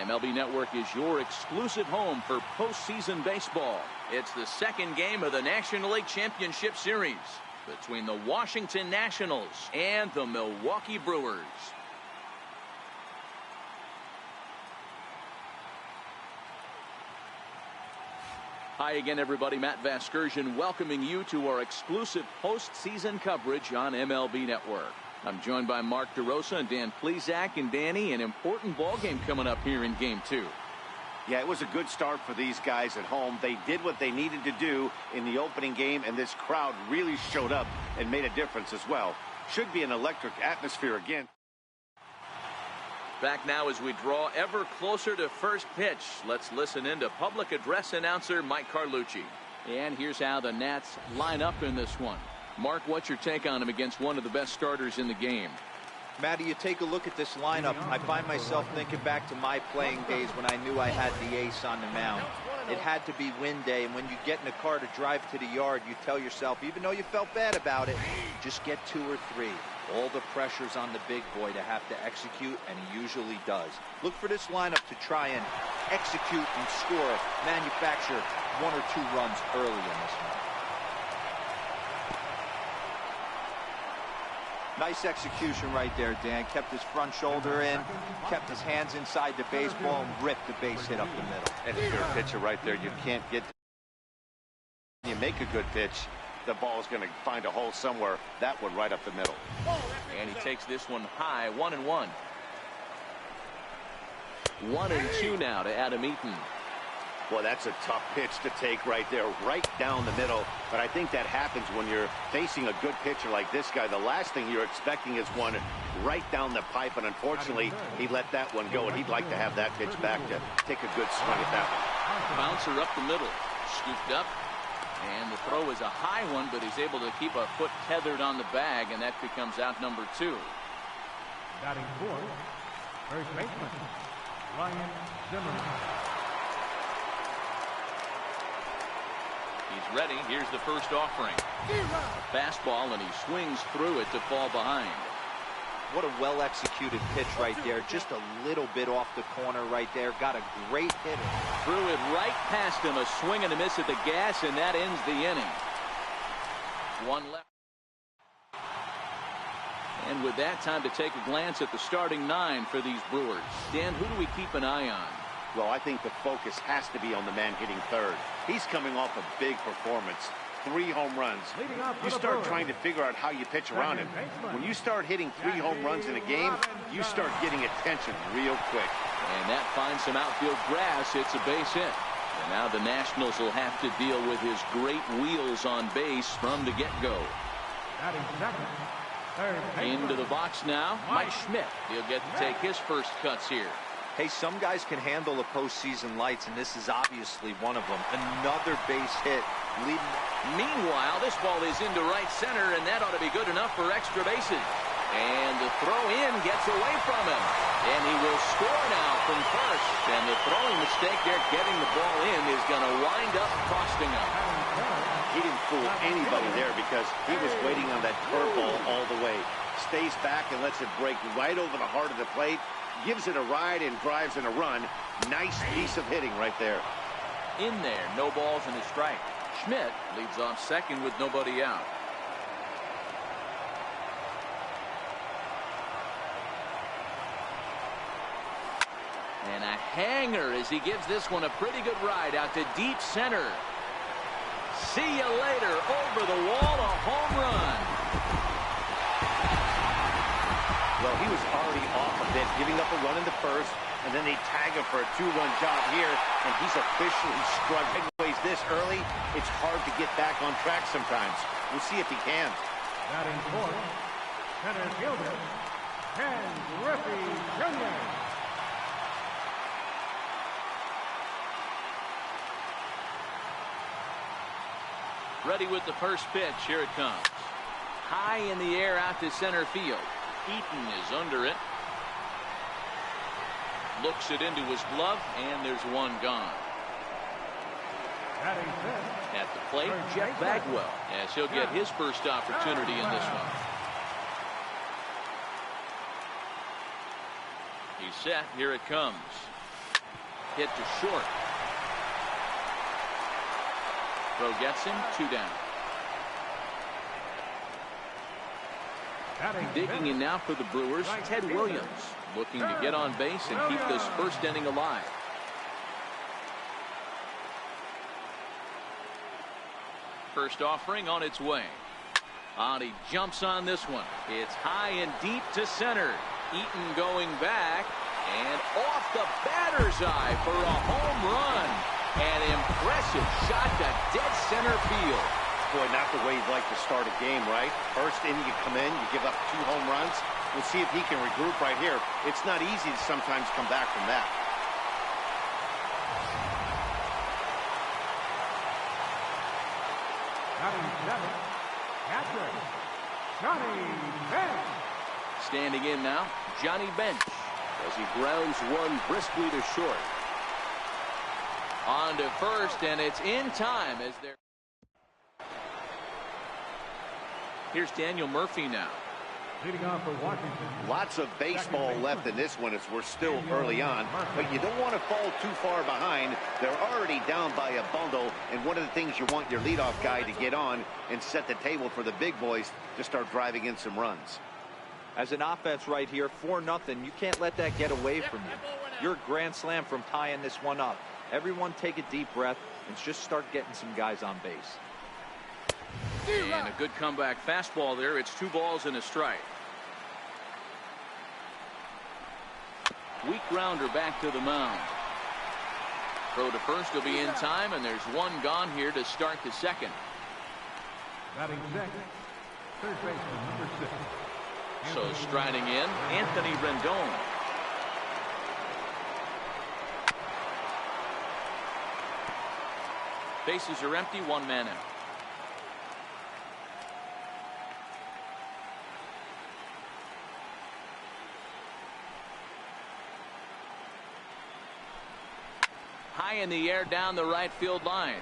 MLB Network is your exclusive home for postseason baseball. It's the second game of the National League Championship Series between the Washington Nationals and the Milwaukee Brewers. Hi again, everybody. Matt Vasgersian welcoming you to our exclusive postseason coverage on MLB Network. I'm joined by Mark DeRosa and Dan Plesac. And Danny, an important ball game coming up here in Game 2. Yeah, it was a good start for these guys at home. They did what they needed to do in the opening game, and this crowd really showed up and made a difference as well. Should be an electric atmosphere again. Back now as we draw ever closer to first pitch. Let's listen in to public address announcer Mike Carlucci. And here's how the Nats line up in this one. Mark, what's your take on him against one of the best starters in the game? Matty, you take a look at this lineup. I find myself thinking back to my playing days when I knew I had the ace on the mound. It had to be win day, and when you get in a car to drive to the yard, you tell yourself, even though you felt bad about it, just get 2 or 3. All the pressure's on the big boy to have to execute, and he usually does. Look for this lineup to try and execute and score, manufacture 1 or 2 runs early in this one. Nice execution right there, Dan. Kept his front shoulder in, kept his hands inside the baseball, and ripped the base hit up the middle. And if you're a pitcher right there, you can't get... You make a good pitch, the ball is going to find a hole somewhere. That one right up the middle. And he takes this one high, 1-1. 1-2 now to Adam Eaton. Boy, that's a tough pitch to take right there, right down the middle. But I think that happens when you're facing a good pitcher like this guy. The last thing you're expecting is one right down the pipe, and unfortunately, he let that one go, and he'd like to have that pitch back to take a good swing at that one. Bouncer up the middle, scooped up, and the throw is a high one, but he's able to keep a foot tethered on the bag, and that becomes out number 2. Batting fourth, first baseman, Ryan Zimmerman. He's ready. Here's the first offering. Fastball, and he swings through it to fall behind. What a well-executed pitch right there. Just a little bit off the corner right there. Got a great hitter. Threw it right past him. A swing and a miss at the gas, and that ends the inning. 1 left. And with that, time to take a glance at the starting 9 for these Brewers. Dan, who do we keep an eye on? Well, I think the focus has to be on the man hitting third. He's coming off a big performance. 3 home runs. You start trying to figure out how you pitch around him. When you start hitting 3 home runs in a game, you start getting attention real quick. And that finds some outfield grass. It's a base hit. And now the Nationals will have to deal with his great wheels on base from the get-go. Into the box now, Mike Schmidt. He'll get to take his first cuts here. Hey, some guys can handle the postseason lights, and this is obviously one of them. Another base hit. Meanwhile, this ball is into right center, and that ought to be good enough for extra bases. And the throw in gets away from him. And he will score now from first. And the throwing mistake there, getting the ball in, is going to wind up costing him. He didn't fool anybody there because he was waiting on that curveball all the way. Stays back and lets it break right over the heart of the plate. Gives it a ride and drives in a run. Nice piece of hitting right there. In there, no balls and a strike. Schmidt leads off second with nobody out. And a hanger as he gives this one a pretty good ride out to deep center. See you later. Over the wall, a home run. Well, he was already off a bit, giving up a run in the first, and then they tag him for a 2-run job here, and he's officially struggling. Anyways, this early, it's hard to get back on track sometimes. We'll see if he can. Batting fourth, center fielder, Ken Griffey Jr. Ready with the first pitch. Here it comes. High in the air out to center field. Eaton is under it. Looks it into his glove, and there's one gone. At the plate, Jeff Bagwell, as he'll get his first opportunity in this one. He's set. Here it comes. Hit to short. Throw gets him 2 down. Digging in now for the Brewers, Ted Williams, looking to get on base and keep this first inning alive. First offering on its way. He jumps on this one. It's high and deep to center. Eaton going back and off the batter's eye for a home run. An impressive shot to dead center field. Boy, not the way you'd like to start a game, right? First inning, you come in, you give up 2 home runs. We'll see if he can regroup right here. It's not easy to sometimes come back from that. Johnny Bench. Standing in now, Johnny Bench, as he grounds one briskly to short. On to first, and it's in time as they're... Here's Daniel Murphy now. Leading off for Washington. Lots of baseball left in this one as we're still early on, but you don't want to fall too far behind. They're already down by a bundle, and one of the things you want your leadoff guy to get on and set the table for the big boys to start driving in some runs. As an offense right here, 4-0, you can't let that get away from you. You're a grand slam from tying this one up. Everyone take a deep breath and just start getting some guys on base. And a good comeback fastball there. It's 2 balls and a strike. Weak grounder back to the mound. Throw to first will be in time, and there's 1 gone here to start the second. Batting second, third baseman number 6. So striding in, Anthony Rendon. Bases are empty, 1 man out. High in the air down the right field line.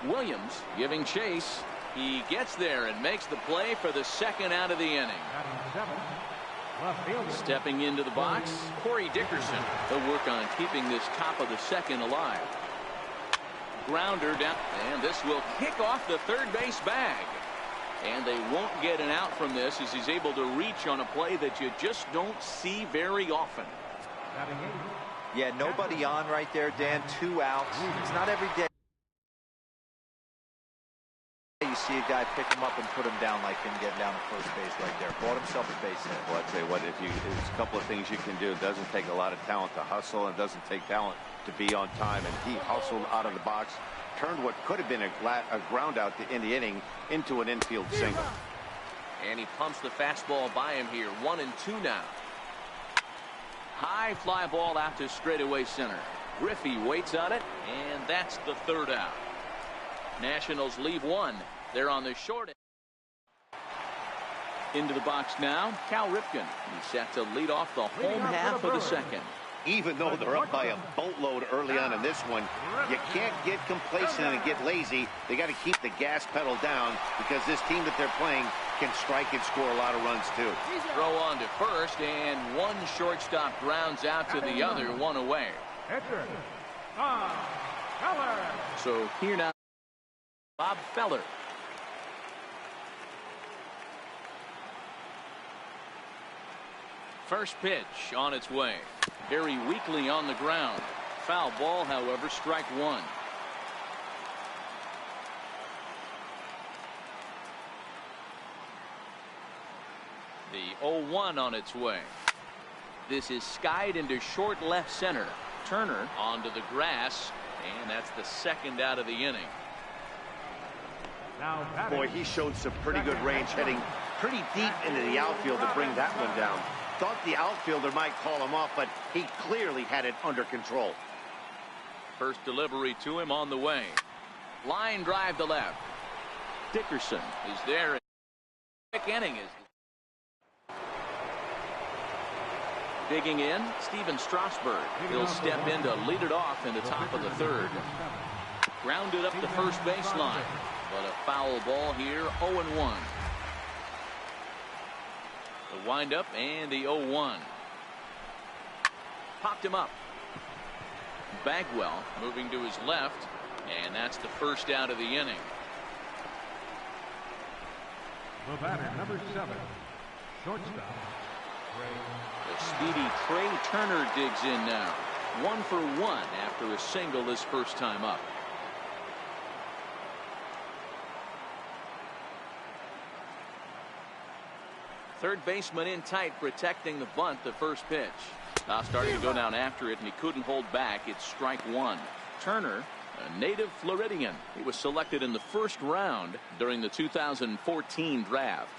Williams giving chase. He gets there and makes the play for the second out of the inning. Stepping into the box, Corey Dickerson. They'll work on keeping this top of the second alive. Grounder down, and this will kick off the third base bag. And they won't get an out from this as he's able to reach on a play that you just don't see very often. Yeah, nobody on right there, Dan. 2 outs. It's not every day you see a guy pick him up and put him down like him getting down to first base right there. Bought himself a base hit. Well, I'd say what, there's a couple of things you can do. It doesn't take a lot of talent to hustle. It doesn't take talent to be on time. And he hustled out of the box, turned what could have been a ground out in the inning into an infield single. And he pumps the fastball by him here. 1-2 now. High fly ball out to straightaway center. Griffey waits on it, and that's the third out. Nationals leave 1. They're on the short end. Into the box now, Cal Ripken. He's set to lead off the home half of the second. Even though they're up by a boatload early on in this one, you can't get complacent and get lazy. They got to keep the gas pedal down because this team that they're playing can strike and score a lot of runs too. Throw on to first, and 1 shortstop grounds out to the other, 1 away. So here now, Bob Feller. First pitch on its way. Very weakly on the ground. Foul ball, however, strike 1. The 0-1 on its way. This is skied into short left center. Turner onto the grass, and that's the second out of the inning. Boy, he showed some pretty good range, heading pretty deep into the outfield to bring that one down. Thought the outfielder might call him off, but he clearly had it under control. First delivery to him on the way. Line drive to left. Dickerson is there. Quick inning is digging in. Steven Strasburg. He'll step in to lead it off in the top of the third. Grounded up the first baseline, but a foul ball here. 0-1. The windup and the 0-1. Popped him up. Bagwell moving to his left, and that's the first out of the inning. The batter, number 7, shortstop, Gran. The speedy Trey Turner digs in now. 1 for 1 after a single his first time up. Third baseman in tight, protecting the bunt, the first pitch. Now starting to go down after it, and he couldn't hold back. It's strike one. Turner, a native Floridian. He was selected in the first round during the 2014 draft.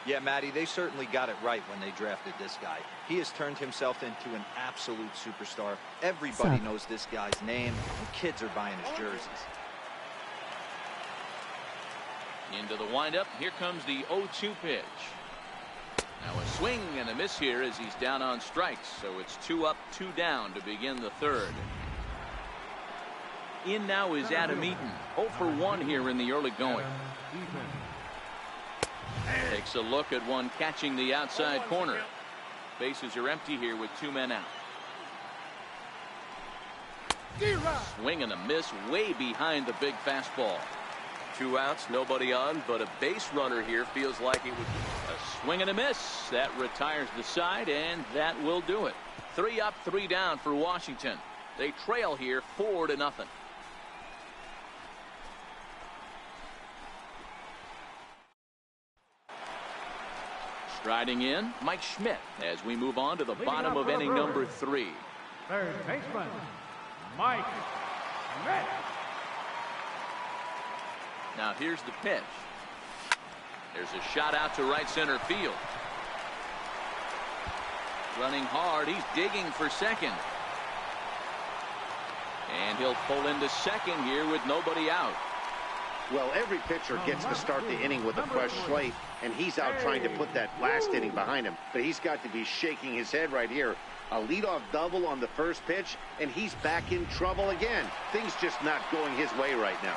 Yeah, Matty, they certainly got it right when they drafted this guy. He has turned himself into an absolute superstar. Everybody knows this guy's name, and kids are buying his jerseys. Into the windup. Here comes the 0-2 pitch. Now a swing and a miss here as he's down on strikes. So it's 2 up, 2 down to begin the third. In now is Adam Eaton. 0 for 1 here in the early going. Takes a look at one catching the outside corner. Bases are empty here with 2 men out. Swing and a miss way behind the big fastball. 2 outs, nobody on, but a base runner here feels like it would be a swing and a miss. That retires the side, and that will do it. 3 up, 3 down for Washington. They trail here 4-0. Striding in, Mike Schmidt, as we move on to the bottom of inning number 3. Third baseman, Mike Schmidt. Now here's the pitch. There's a shot out to right center field. Running hard, he's digging for second. And he'll pull into second here with nobody out. Well, every pitcher gets to start the inning with a fresh slate, and he's out trying to put that last inning behind him. But he's got to be shaking his head right here. A leadoff double on the first pitch, and he's back in trouble again. Things just not going his way right now.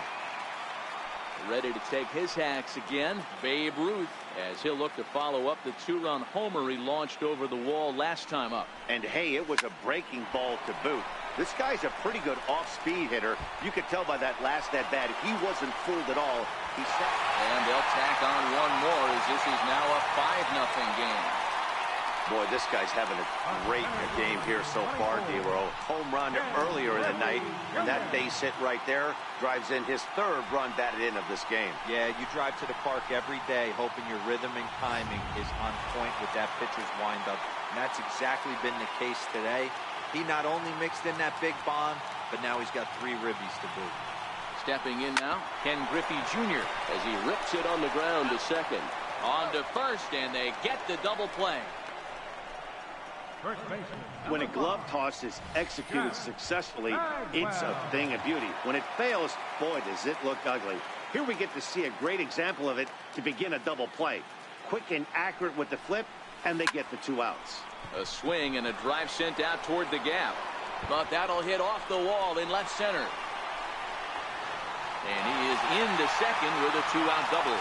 Ready to take his hacks again, Babe Ruth, as he'll look to follow up the 2-run homer he launched over the wall last time up. And hey, it was a breaking ball to boot. This guy's a pretty good off-speed hitter. You could tell by that last at-bat he wasn't fooled at all. And they'll tack on one more as this is now a 5-0 game. Boy, this guy's having a great game here so far, D-Roll. Home run earlier in the night, and that base hit right there drives in his 3rd run batted in of this game. Yeah, you drive to the park every day hoping your rhythm and timing is on point with that pitcher's windup. And that's exactly been the case today. He not only mixed in that big bomb, but now he's got 3 ribbies to boot. Stepping in now, Ken Griffey Jr. as he rips it on the ground to second. On to first, and they get the double play. First baseman. When a glove toss is executed successfully, it's a thing of beauty. When it fails, boy, does it look ugly. Here we get to see a great example of it to begin a double play. Quick and accurate with the flip, and they get the 2 outs. A swing and a drive sent out toward the gap. But that'll hit off the wall in left center. And he is into second with a 2-out double.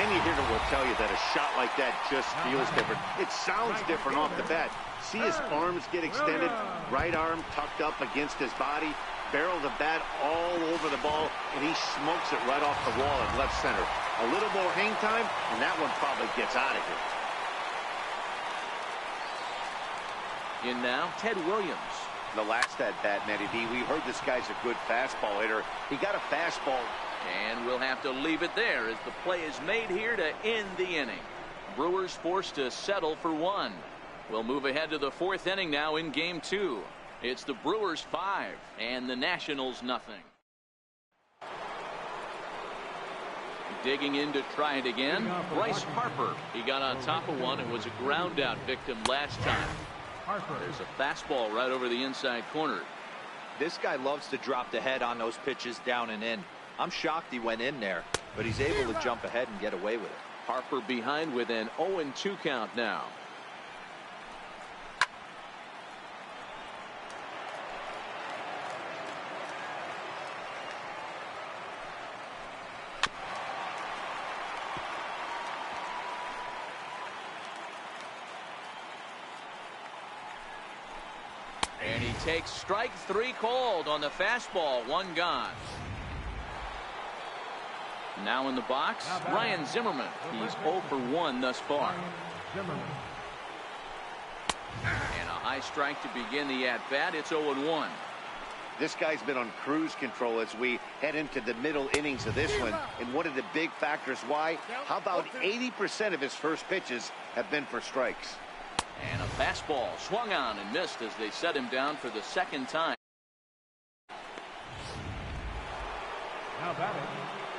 Any hitter will tell you that a shot like that just feels different. It sounds different off the bat. See his arms get extended, right arm tucked up against his body, barrel the bat all over the ball, and he smokes it right off the wall in left center. A little more hang time, and that one probably gets out of here. In now, Ted Williams. The last at-bat, Matty B, we heard this guy's a good fastball hitter. He got a fastball. And we'll have to leave it there as the play is made here to end the inning. Brewers forced to settle for 1. We'll move ahead to the 4th inning now in game 2. It's the Brewers 5 and the Nationals nothing. Digging in to try it again, Bryce Harper. He got on top of one and was a ground out victim last time. There's a fastball right over the inside corner. This guy loves to drop the head on those pitches down and in. I'm shocked he went in there, but he's able to jump ahead and get away with it. Harper behind with an 0-2 count now. takes strike 3 called on the fastball. 1 gone. Now in the box, Ryan Zimmerman. He's 0 for 1 thus far. And a high strike to begin the at-bat. It's 0-1. This guy's been on cruise control as we head into the middle innings of this one. And one of the big factors why, how about 80% of his first pitches have been for strikes? And a fastball swung on and missed as they set him down for the 2nd time.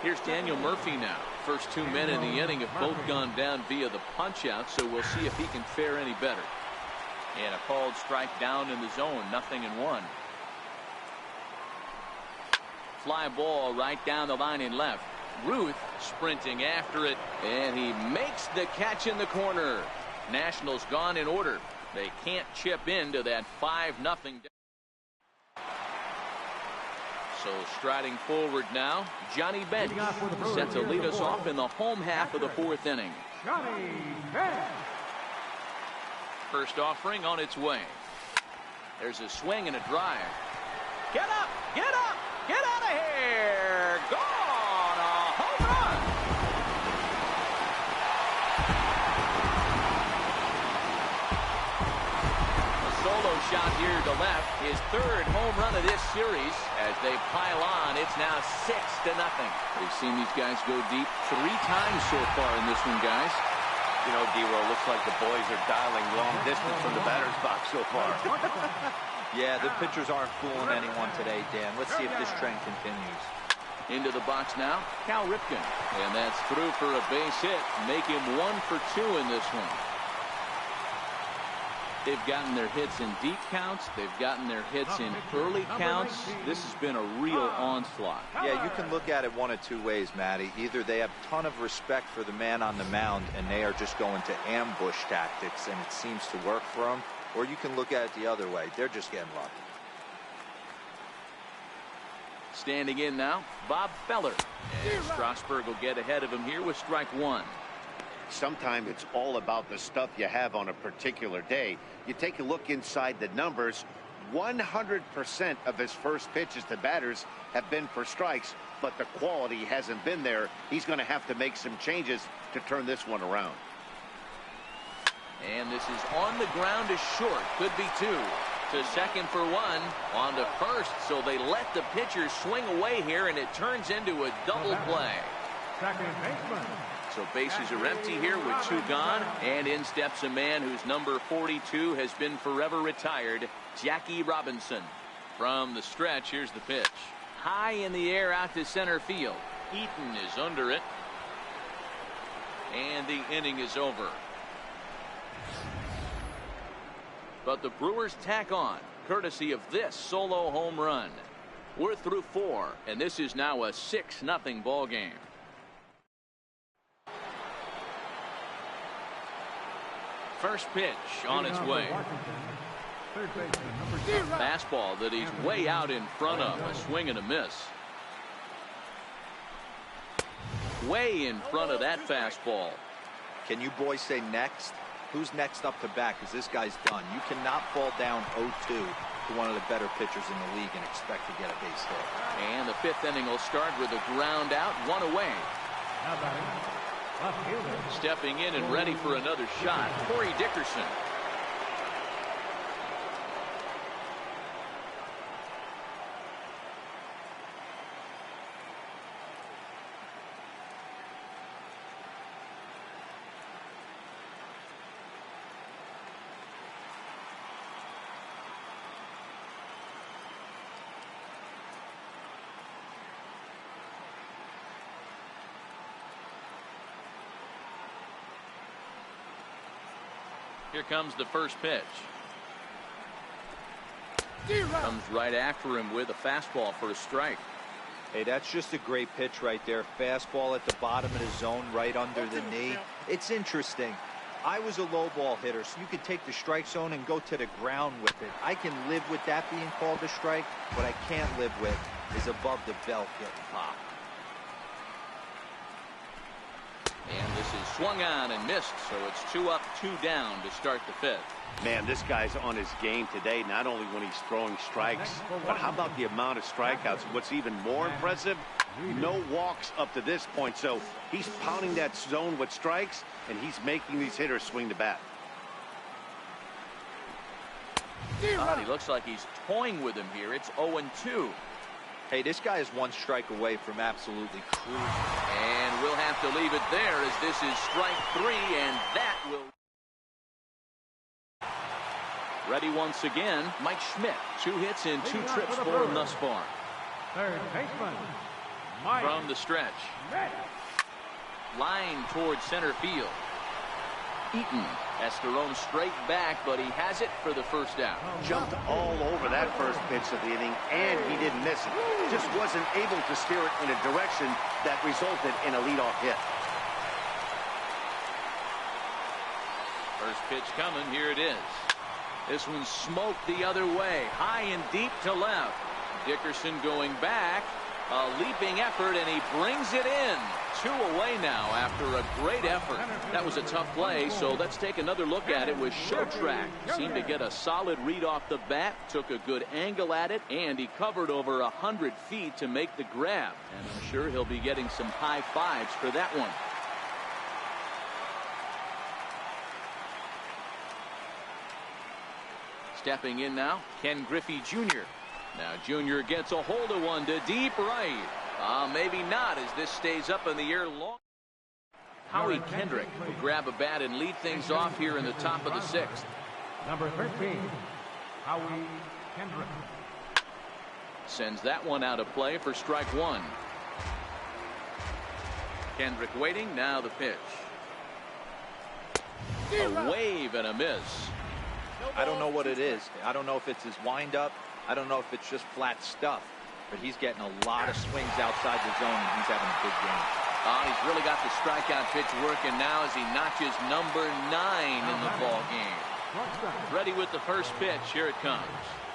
Here's Daniel Murphy now. First 2 men in the inning have both gone down via the punch-out, so we'll see if he can fare any better. And a called strike down in the zone, 0-1. Fly ball right down the line in left. Ruth sprinting after it, and he makes the catch in the corner. Nationals gone in order. They can't chip into that 5-0. So striding forward now, Johnny Bench set to lead us off in the home half of the 4th inning. First offering on its way. There's a swing and a drive. Get up! Get up! Get out of here! Gone! A home run! A solo shot here to left. His 3rd home run of this series. As they pile on, it's now 6-0. We've seen these guys go deep 3 times so far in this one, guys. You know, D-Roll, looks like the boys are dialing long distance from the batter's box so far. Yeah, the pitchers aren't fooling anyone today, Dan. Let's see if this trend continues. Into the box now, Cal Ripken. And that's through for a base hit. Make him 1 for 2 in this one. They've gotten their hits in deep counts. They've gotten their hits in early counts. This has been a real onslaught. Yeah, you can look at it one of 2 ways, Matty. Either they have a ton of respect for the man on the mound and they are just going to ambush tactics and it seems to work for them. Or you can look at it the other way. They're just getting lucky. Standing in now, Bob Feller. And Strasburg will get ahead of him here with strike 1. Sometimes it's all about the stuff you have on a particular day. You take a look inside the numbers. 100% of his first pitches to batters have been for strikes, but the quality hasn't been there. He's going to have to make some changes to turn this one around. And this is on the ground to short. Could be 2. To second for 1. On to first. So they let the pitcher swing away here, and it turns into a double play. Second baseman. So bases are empty here with 2 gone. And in steps a man whose number 42 has been forever retired, Jackie Robinson. From the stretch, here's the pitch. High in the air out to center field. Eaton is under it. And the inning is over. But the Brewers tack on, courtesy of this solo home run. We're through 4, and this is now a 6-0 ball game. First pitch on its way. Fastball that he's way out in front of. A swing and a miss. Way in front of that fastball. Can you boys say next? Who's next up to bat? Because this guy's done. You cannot fall down 0-2 to one of the better pitchers in the league and expect to get a base hit. And the 5th inning will start with a ground out, 1 away. Stepping in and ready for another shot, Corey Dickerson. Here comes the first pitch. Comes right after him with a fastball for a strike. Hey, that's just a great pitch right there. Fastball at the bottom of the zone, right under the knee. It's interesting. I was a low ball hitter, so you could take the strike zone and go to the ground with it. I can live with that being called a strike. What I can't live with is above the belt getting popped. And this is swung on and missed, so it's 2 up, 2 down to start the 5th. Man, this guy's on his game today, not only when he's throwing strikes, but how about the amount of strikeouts? What's even more impressive, no walks up to this point. So he's pounding that zone with strikes, and he's making these hitters swing the bat. He looks like he's toying with him here. It's 0-2. Hey, this guy is 1 strike away from absolutely cruising. And we'll have to leave it there as this is strike 3, and that will... Ready once again, Mike Schmidt. 2 hits and 2 trips for him thus far. Third baseman, Mike From the stretch. Schmidt. Line towards center field. Eaton has to roam straight back, but he has it for the first out. Jumped all over that first pitch of the inning, and he didn't miss it. Just wasn't able to steer it in a direction that resulted in a leadoff hit. First pitch coming. Here it is. This one smoked the other way, high and deep to left. Dickerson going back, a leaping effort, and he brings it in. 2 away now after a great effort. That was a tough play, so let's take another look at it with Showtrack. Seemed to get a solid read off the bat, took a good angle at it, and he covered over 100 feet to make the grab. And I'm sure he'll be getting some high fives for that one. Stepping in now, Ken Griffey Jr. Now Jr. gets a hold of one to deep right. Maybe not as this stays up in the air long. Howie Kendrick will grab a bat and lead things off here in the top of the 6th. Number 13, Howie Kendrick. Sends that one out of play for strike 1. Kendrick waiting, now the pitch. A wave and a miss. I don't know what it is. I don't know if it's his windup. I don't know if it's just flat stuff. But he's getting a lot of swings outside the zone, and he's having a big game. He's really got the strikeout pitch working now as he notches number 9 in the ball game. Ready with the first pitch. Here it comes.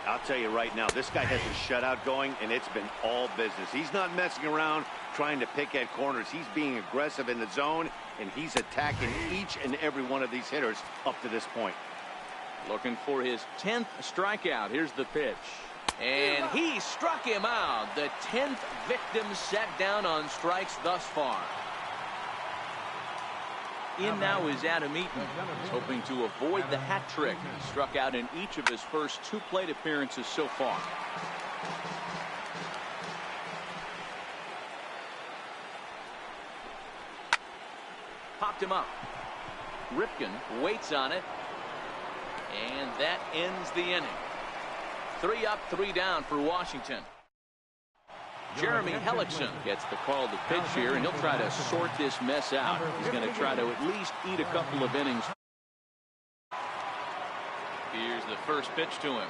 I'll tell you right now, this guy has a shutout going, and it's been all business. He's not messing around trying to pick at corners. He's being aggressive in the zone, and he's attacking each and every one of these hitters up to this point. Looking for his 10th strikeout. Here's the pitch. And he struck him out. The 10th victim set down on strikes thus far. In now is Adam Eaton. He's hoping to avoid the hat trick. He struck out in each of his first 2 plate appearances so far. Popped him up. Ripken waits on it. And that ends the inning. 3 up, 3 down for Washington. Jeremy Hellickson gets the call to pitch here, and he'll try to sort this mess out. He's going to try to at least eat a couple of innings. Here's the first pitch to him.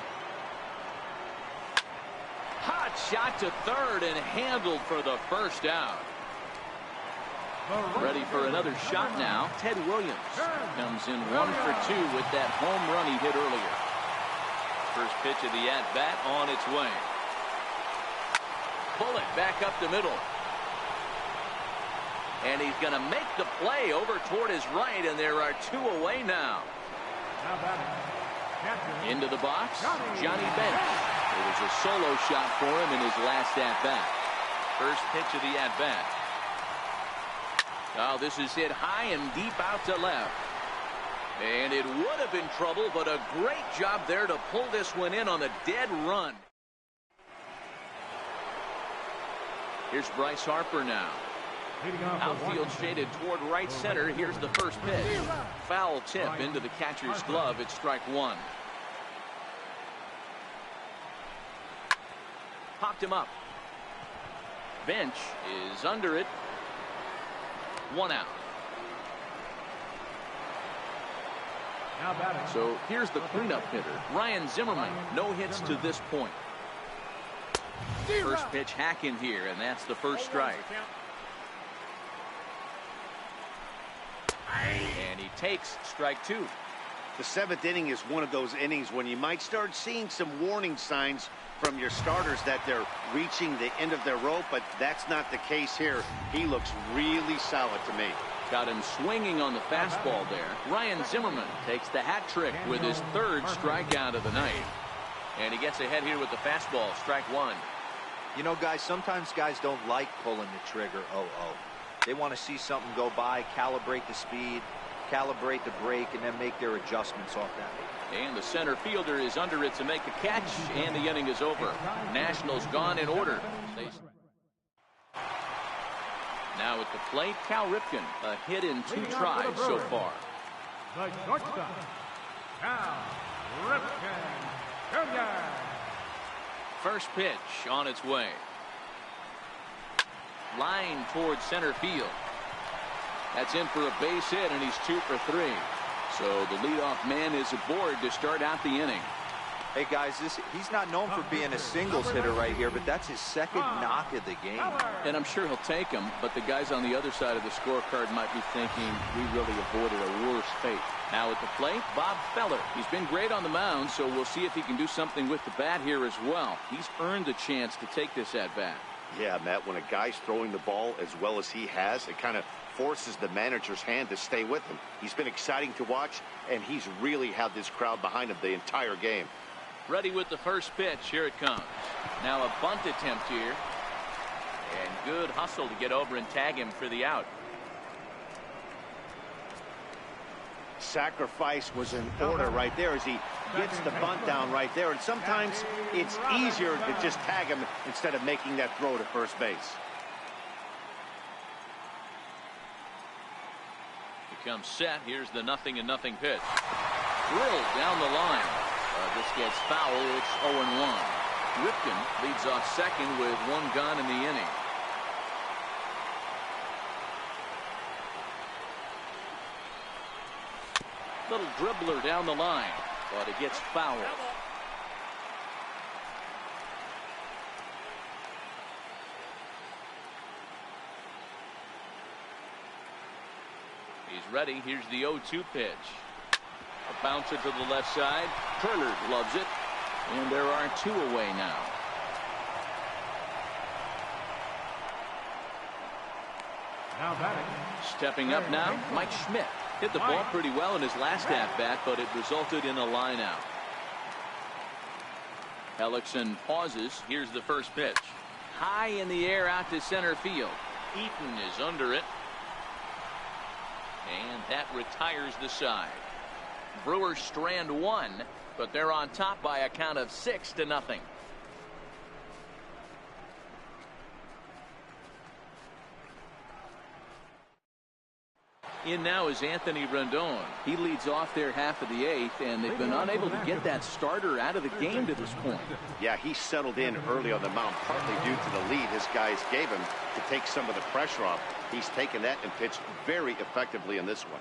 Hot shot to third and handled for the first out. Ready for another shot now. Ted Williams comes in 1 for 2 with that home run he hit earlier. First pitch of the at-bat on its way. Pull it back up the middle. And he's going to make the play over toward his right, and there are 2 away now. Into the box, Johnny Bench. It was a solo shot for him in his last at-bat. First pitch of the at-bat. Oh, this is hit high and deep out to left. And it would have been trouble, but a great job there to pull this one in on a dead run. Here's Bryce Harper now. Outfield shaded toward right center. Here's the first pitch. Foul tip into the catcher's glove. It's strike 1. Popped him up. Bench is under it. 1 out. So here's the cleanup hitter, Ryan Zimmerman. No hits to this point. First pitch hack in here, and that's the first strike. And he takes strike 2. The 7th inning is one of those innings when you might start seeing some warning signs from your starters that they're reaching the end of their rope, but that's not the case here. He looks really solid to me. Got him swinging on the fastball there. Ryan Zimmerman takes the hat trick with his 3rd strikeout of the night. And he gets ahead here with the fastball, strike 1. You know, guys, sometimes guys don't like pulling the trigger. They want to see something go by, calibrate the speed, calibrate the break, and then make their adjustments off that. And the center fielder is under it to make the catch, and the inning is over. Nationals gone in order. Now at the plate, Cal Ripken, a hit in 2 tries so far. The shortstop, Cal Ripken Jr. First pitch on its way. Line towards center field. That's in for a base hit, and he's 2 for 3. So the leadoff man is aboard to start out the inning. Hey, guys, he's not known for being a singles hitter right here, but that's his 2nd knock of the game. And I'm sure he'll take him, but the guys on the other side of the scorecard might be thinking we really avoided a worse fate. Now at the plate, Bob Feller. He's been great on the mound, so we'll see if he can do something with the bat here as well. He's earned the chance to take this at-bat. Yeah, Matt, when a guy's throwing the ball as well as he has, it kind of forces the manager's hand to stay with him. He's been exciting to watch, and he's really had this crowd behind him the entire game. Ready with the first pitch. Here it comes. Now a bunt attempt here. And good hustle to get over and tag him for the out. Sacrifice was in order right there as he gets the bunt down right there. And sometimes it's easier to just tag him instead of making that throw to first base. Becomes set. Here's the 0-0 pitch. Drilled down the line. This gets foul. It's 0-1. Ripken leads off second with 1 gone in the inning. Little dribbler down the line, but it gets foul. He's ready. Here's the 0-2 pitch. A bouncer to the left side. Turner loves it. And there are 2 away now. Now batting. Stepping up now, Mike Schmidt. Hit the ball pretty well in his last at-bat, but it resulted in a line-out. Hellickson pauses. Here's the first pitch. High in the air out to center field. Eaton is under it. And that retires the side. Brewers strand 1, but they're on top by a count of 6-0. In now is Anthony Rendon. He leads off their half of the 8th, and they've been unable to get that starter out of the game to this point. Yeah, he settled in early on the mound, partly due to the lead his guys gave him to take some of the pressure off. He's taken that and pitched very effectively in this one.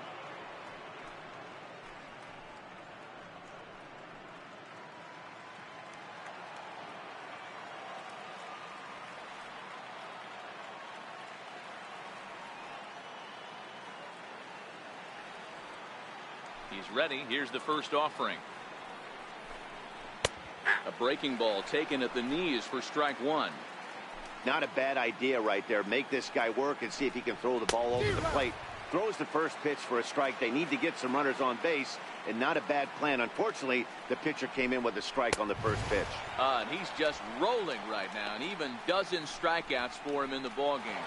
He's ready. Here's the first offering. A breaking ball taken at the knees for strike 1. Not a bad idea right there. Make this guy work and see if he can throw the ball over the plate. Throws the first pitch for a strike. They need to get some runners on base, and not a bad plan. Unfortunately, the pitcher came in with a strike on the first pitch. And he's just rolling right now, and even dozen strikeouts for him in the ballgame.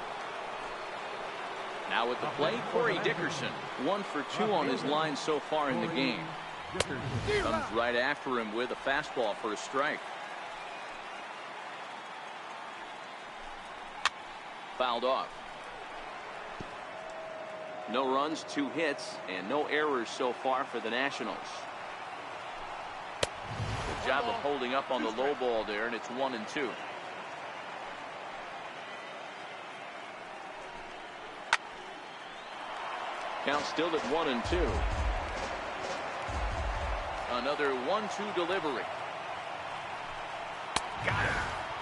Now at the plate, Corey Dickerson. 1 for 2 on his line so far in the game. Comes right after him with a fastball for a strike. Fouled off. No runs, 2 hits, and no errors so far for the Nationals. Good job of holding up on the low ball there, and it's 1-2. Count still at 1-2. Another 1-2 delivery. Got it.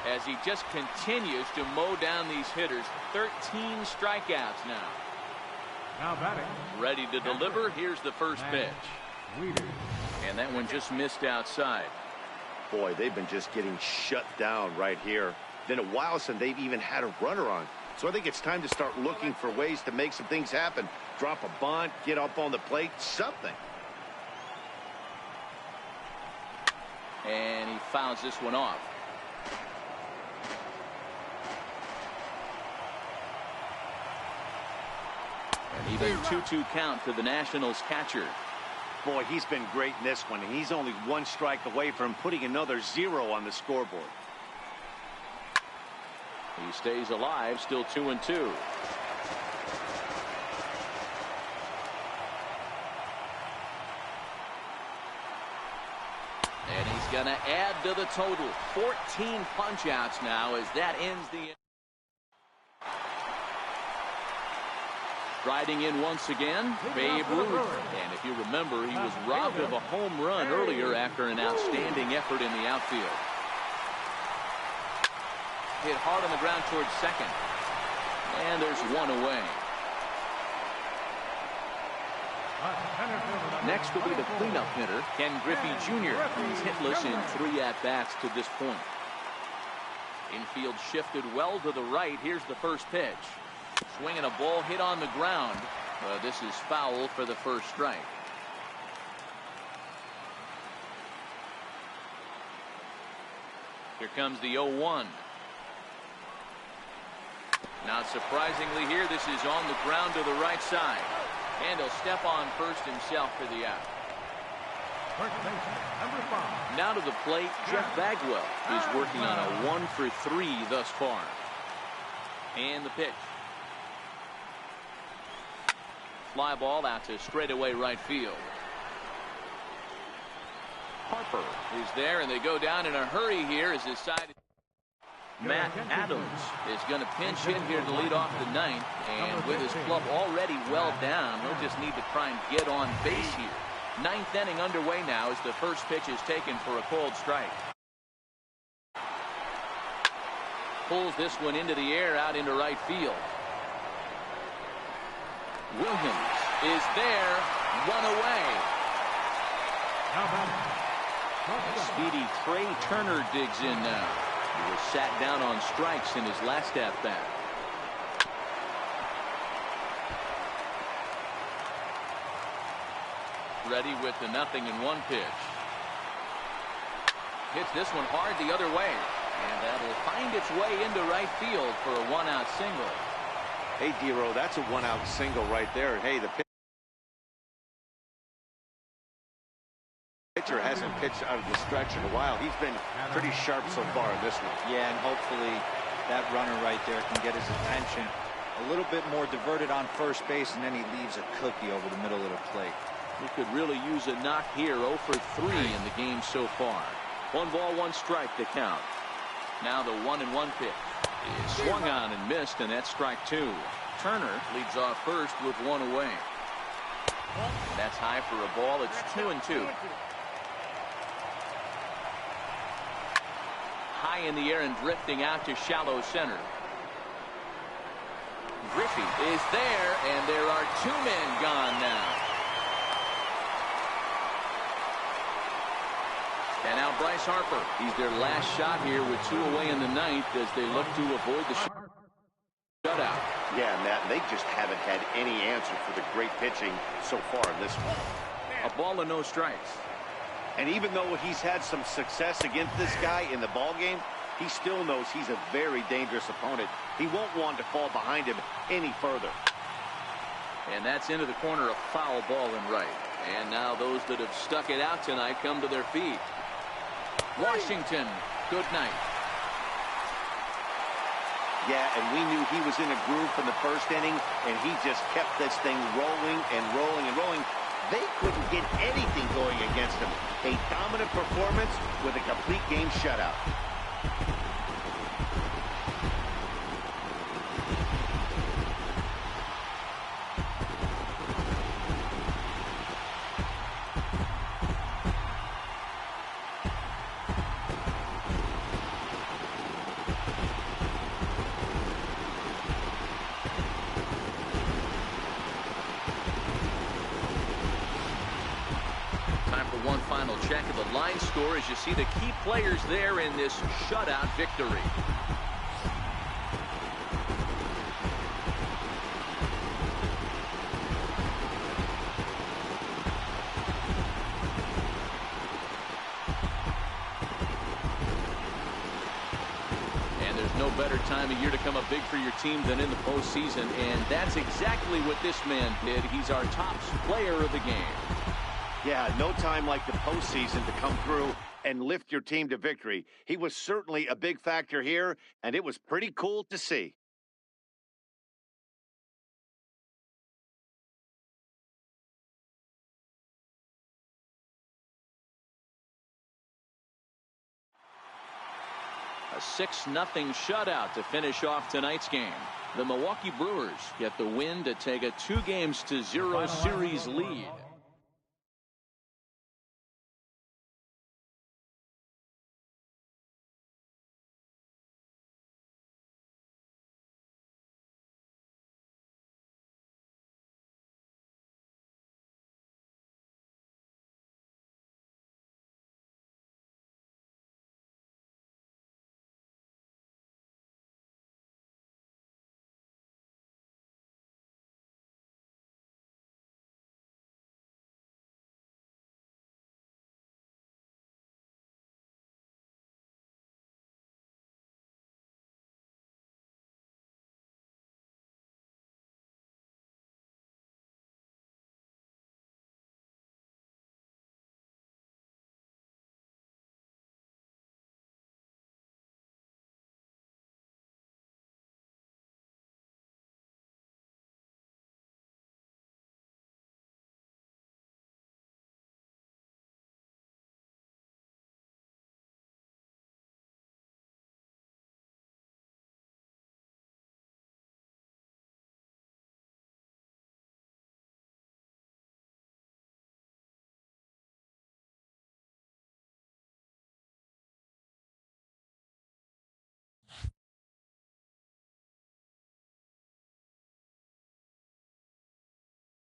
As he just continues to mow down these hitters. 13 strikeouts now. Now batting. Ready to deliver. Here's the first pitch. And that one just missed outside. Boy, they've been just getting shut down right here. Been a while since they've even had a runner on. So I think it's time to start looking for ways to make some things happen. Drop a bunt, get up on the plate, something. And he fouls this one off. An even 2-2 count to the Nationals catcher. Boy, he's been great in this one. He's only one strike away from putting another 0 on the scoreboard. He stays alive, still 2-2. And he's going to add to the total. 14 punch-outs now as that ends the... Riding in once again, Babe Ruth. And if you remember, he was robbed of a home run earlier after an outstanding effort in the outfield. Hit hard on the ground towards second. And there's one away. Next will be the cleanup hitter, Ken Griffey Jr. He's hitless in 3 at-bats to this point. Infield shifted well to the right. Here's the first pitch. Swinging a ball hit on the ground. This is foul for the first strike. Here comes the 0-1. Not surprisingly here, this is on the ground to the right side. And he'll step on first himself for the out. Now to the plate, Jeff Bagwell is working on a 1 for 3 thus far. And the pitch. Fly ball out to straightaway right field. Harper is there, and they go down in a hurry here as his side. Matt Adams is going to pinch in here to lead off the 9th, and with his club already well down, he'll just need to try and get on base here. 9th inning underway now as the first pitch is taken for a cold strike. Pulls this one into the air out into right field. Williams is there, one away. Speedy Trey Turner digs in now. He was sat down on strikes in his last at-bat. Ready with the 0-1 pitch. Hits this one hard the other way. And that'll find its way into right field for a 1-out single. Hey, D-Row, that's a 1-out single right there. Hey, the pitcher hasn't pitched out of the stretch in a while. He's been pretty sharp so far in this one. Yeah, and hopefully that runner right there can get his attention. A little bit more diverted on first base, and then he leaves a cookie over the middle of the plate. He could really use a knock here. 0 for 3 in the game so far. 1 ball, 1 strike to count. Now the 1-1 pitch is swung on and missed, and that's strike 2. Turner leads off first with 1 away. That's high for a ball. It's 2-2. High in the air and drifting out to shallow center. Griffey is there, and there are 2 men gone now. And now Bryce Harper. He's their last shot here with 2 away in the 9th as they look to avoid the shutout. Yeah, Matt, they just haven't had any answer for the great pitching so far in this one. A ball and no strikes. And even though he's had some success against this guy in the ball game, he still knows he's a very dangerous opponent. He won't want to fall behind him any further. And that's into the corner, a foul ball and right. And now those that have stuck it out tonight come to their feet. Washington, good night. Yeah, and we knew he was in a groove from the first inning, and he just kept this thing rolling and rolling and rolling. They couldn't get anything going against him. A dominant performance with a complete game shutout. One final check of the line score as you see the key players there in this shutout victory. better time of year to come up big for your team than in the postseason, and that's exactly what this man did. He's our top player of the game. Yeah, no time like the postseason to come through and lift your team to victory. He was certainly a big factor here, and it was pretty cool to see. A 6-0 shutout to finish off tonight's game. The Milwaukee Brewers get the win to take a 2-0 series lead.